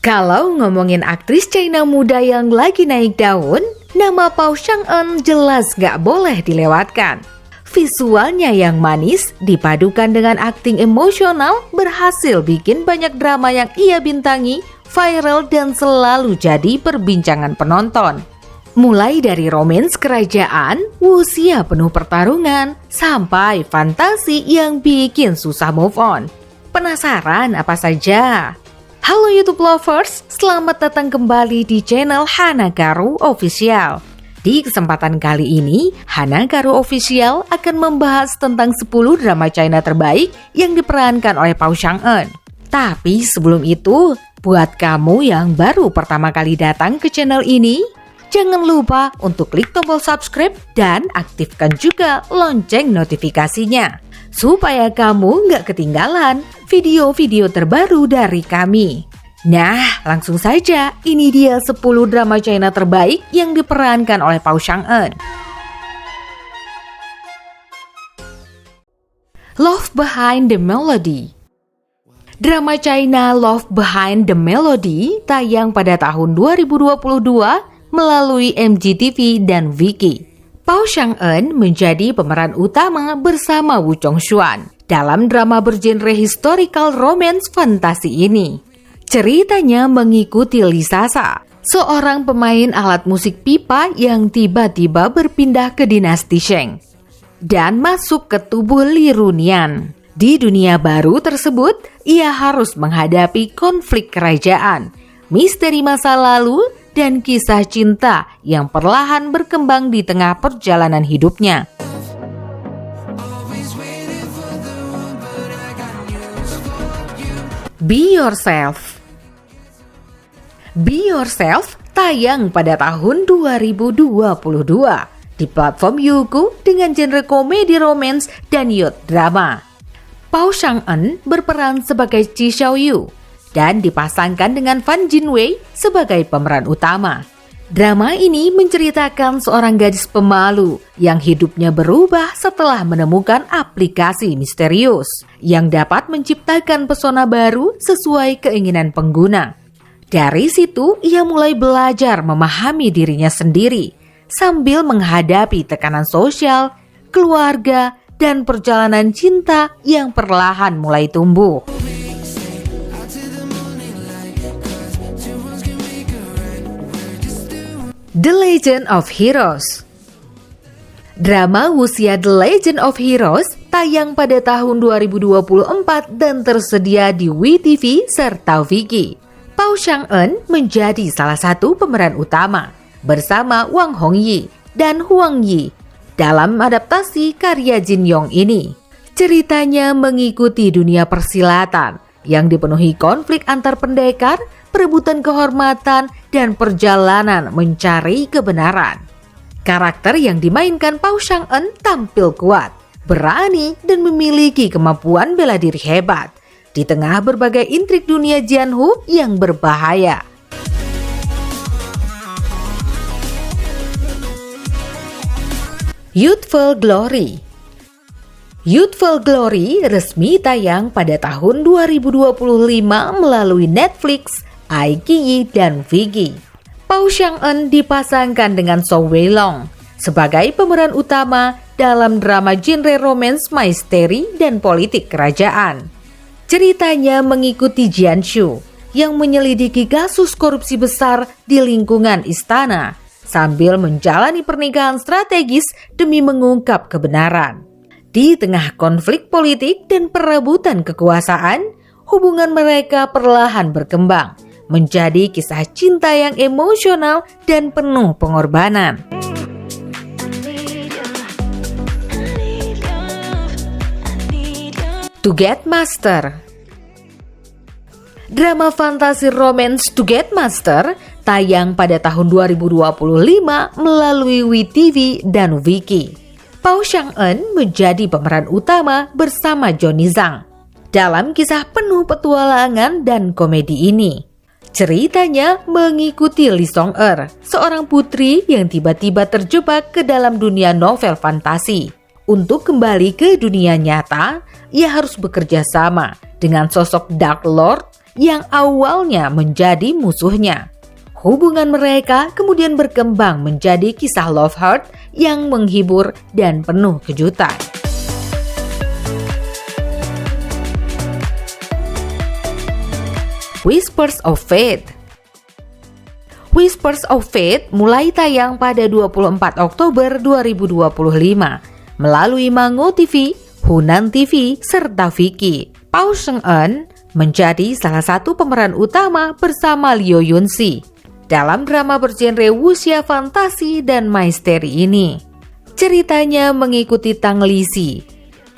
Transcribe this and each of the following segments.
Kalau ngomongin aktris China muda yang lagi naik daun, nama Pao Chang-eun jelas gak boleh dilewatkan. Visualnya yang manis dipadukan dengan akting emosional berhasil bikin banyak drama yang ia bintangi viral dan selalu jadi perbincangan penonton. Mulai dari romans kerajaan, wuxia penuh pertarungan, sampai fantasi yang bikin susah move on. Penasaran apa saja? Halo YouTube lovers, selamat datang kembali di channel Hanagaru Official. Di kesempatan kali ini, Hanagaru Official akan membahas tentang 10 drama China terbaik yang diperankan oleh Pao Chang-eun. Tapi sebelum itu, buat kamu yang baru pertama kali datang ke channel ini, jangan lupa untuk klik tombol subscribe dan aktifkan juga lonceng notifikasinya, supaya kamu nggak ketinggalan video-video terbaru dari kami. Nah, langsung saja, ini dia 10 drama China terbaik yang diperankan oleh Pao Chang-eun. Love Behind the Melody. Drama China Love Behind the Melody tayang pada tahun 2022 melalui MGTV dan Viki. Pao Chang-eun menjadi pemeran utama bersama Woo Jong-swan dalam drama bergenre historical romance fantasi ini. Ceritanya mengikuti Lisa Sa, seorang pemain alat musik pipa yang tiba-tiba berpindah ke dinasti Sheng dan masuk ke tubuh Li Runyan. Di dunia baru tersebut, ia harus menghadapi konflik kerajaan, misteri masa lalu, dan kisah cinta yang perlahan berkembang di tengah perjalanan hidupnya. Be Yourself. Be Yourself tayang pada tahun 2022 di platform Youku dengan genre komedi romance dan youth drama. Pao Chang-eun berperan sebagai Chi Xiaoyu dan dipasangkan dengan Fan Jinwei sebagai pemeran utama. Drama ini menceritakan seorang gadis pemalu yang hidupnya berubah setelah menemukan aplikasi misterius yang dapat menciptakan pesona baru sesuai keinginan pengguna. Dari situ, ia mulai belajar memahami dirinya sendiri sambil menghadapi tekanan sosial, keluarga, dan perjalanan cinta yang perlahan mulai tumbuh. The Legend of Heroes. Drama wuxia The Legend of Heroes tayang pada tahun 2024 dan tersedia di WeTV serta Viki. Pao Chang-eun menjadi salah satu pemeran utama bersama Wang Hongyi dan Huang Yi dalam adaptasi karya Jin Yong ini. Ceritanya mengikuti dunia persilatan yang dipenuhi konflik antar pendekar, perebutan kehormatan, dan perjalanan mencari kebenaran. Karakter yang dimainkan Pao Chang-eun tampil kuat, berani, dan memiliki kemampuan bela diri hebat di tengah berbagai intrik dunia Jianhu yang berbahaya. Youthful Glory. Youthful Glory resmi tayang pada tahun 2025 melalui Netflix, iQIYI, dan Viki. Pao Chang-eun dipasangkan dengan Song Wei-long sebagai pemeran utama dalam drama genre romance, misteri, dan politik kerajaan. Ceritanya mengikuti Jian Shu yang menyelidiki kasus korupsi besar di lingkungan istana sambil menjalani pernikahan strategis demi mengungkap kebenaran. Di tengah konflik politik dan perebutan kekuasaan, hubungan mereka perlahan berkembang menjadi kisah cinta yang emosional dan penuh pengorbanan. To Get Master. Drama fantasi romance To Get Master tayang pada tahun 2025 melalui WeTV dan Viki. Pao Chang-eun menjadi pemeran utama bersama Johnny Zhang dalam kisah penuh petualangan dan komedi ini. Ceritanya mengikuti Lee Song-er, seorang putri yang tiba-tiba terjebak ke dalam dunia novel fantasi. Untuk kembali ke dunia nyata, ia harus bekerja sama dengan sosok Dark Lord yang awalnya menjadi musuhnya. Hubungan mereka kemudian berkembang menjadi kisah love heart yang menghibur dan penuh kejutan. Whispers of Fate. Whispers of Fate mulai tayang pada 24 Oktober 2025 melalui Mango TV, Hunan TV, serta Viki. Pao Sheng-eun menjadi salah satu pemeran utama bersama Liu Yun-si dalam drama bergenre wuxia fantasi dan misteri ini. Ceritanya mengikuti Tang Lixi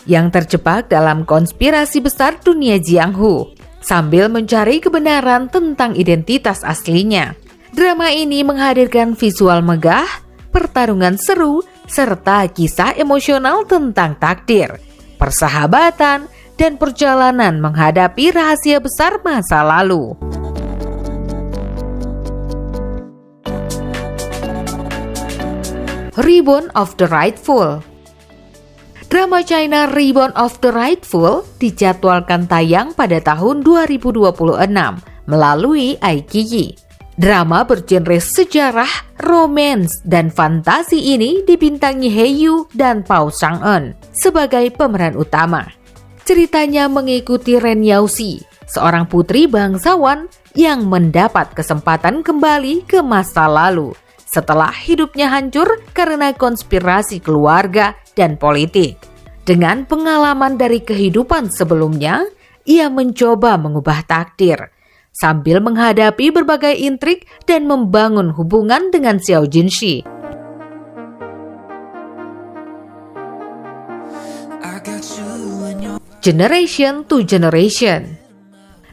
yang terjebak dalam konspirasi besar dunia Jianghu sambil mencari kebenaran tentang identitas aslinya. Drama ini menghadirkan visual megah, pertarungan seru, serta kisah emosional tentang takdir, persahabatan, dan perjalanan menghadapi rahasia besar masa lalu. Reborn of the Rightful. Drama China Reborn of the Rightful dijadwalkan tayang pada tahun 2026 melalui iQIYI. Drama bergenre sejarah, romance, dan fantasi ini dibintangi Haeyu dan Pao Sheng-eun sebagai pemeran utama. Ceritanya mengikuti Ren Yaoxi, seorang putri bangsawan yang mendapat kesempatan kembali ke masa lalu setelah hidupnya hancur karena konspirasi keluarga dan politik. Dengan pengalaman dari kehidupan sebelumnya, ia mencoba mengubah takdir sambil menghadapi berbagai intrik dan membangun hubungan dengan Xiao Jinshi. Generation to Generation.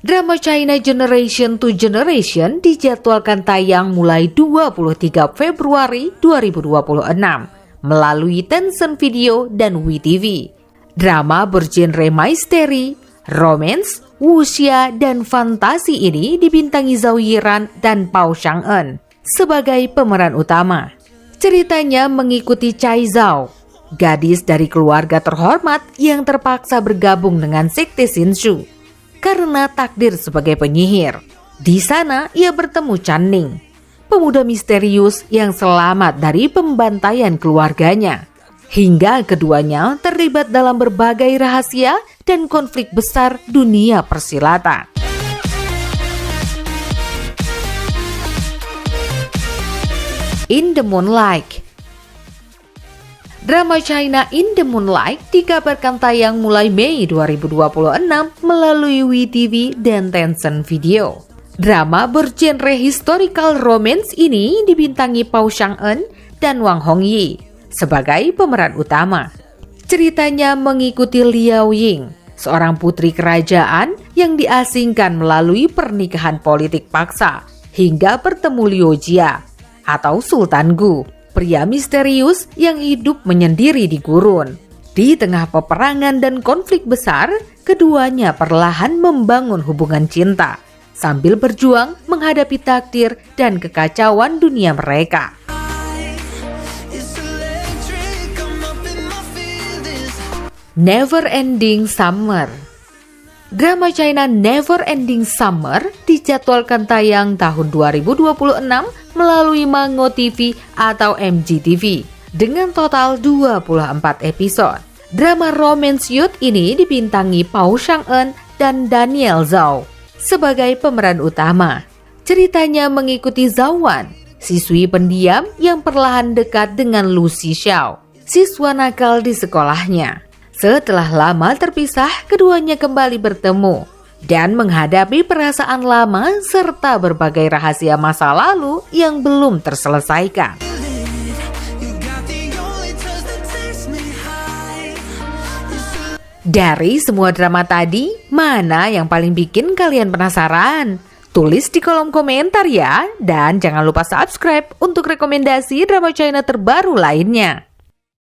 Drama China Generation to Generation dijadwalkan tayang mulai 23 Februari 2026 melalui Tencent Video dan WeTV. Drama bergenre misteri, romance, wuxia, dan fantasi ini dibintangi Zhao Yiran dan Pao Sheng-eun sebagai pemeran utama. Ceritanya mengikuti Cai Zhao, gadis dari keluarga terhormat yang terpaksa bergabung dengan sekte Shinshu karena takdir sebagai penyihir. Di sana ia bertemu Chan Ning, pemuda misterius yang selamat dari pembantaian keluarganya. Hingga keduanya terlibat dalam berbagai rahasia dan konflik besar dunia persilatan. In the Moonlight. Drama China In the Moonlight dikabarkan tayang mulai Mei 2026 melalui WeTV dan Tencent Video. Drama bergenre historical romance ini dibintangi Pao Sheng-eun dan Wang Hongyi sebagai pemeran utama. Ceritanya mengikuti Liao Ying, seorang putri kerajaan yang diasingkan melalui pernikahan politik paksa hingga bertemu Liu Jia atau Sultan Gu, pria misterius yang hidup menyendiri di gurun. Di tengah peperangan dan konflik besar, keduanya perlahan membangun hubungan cinta sambil berjuang menghadapi takdir dan kekacauan dunia mereka. Never Ending Summer. Drama China Never Ending Summer dijadwalkan tayang tahun 2026 melalui Mango TV atau MGTV dengan total 24 episode. Drama romance youth ini dibintangi Pao Sheng-eun dan Daniel Zhao sebagai pemeran utama. Ceritanya mengikuti Zhao Wan, siswi pendiam yang perlahan dekat dengan Lu Xixiao, siswa nakal di sekolahnya. Setelah lama terpisah, keduanya kembali bertemu dan menghadapi perasaan lama serta berbagai rahasia masa lalu yang belum terselesaikan. Dari semua drama tadi, mana yang paling bikin kalian penasaran? Tulis di kolom komentar ya, dan jangan lupa subscribe untuk rekomendasi drama China terbaru lainnya.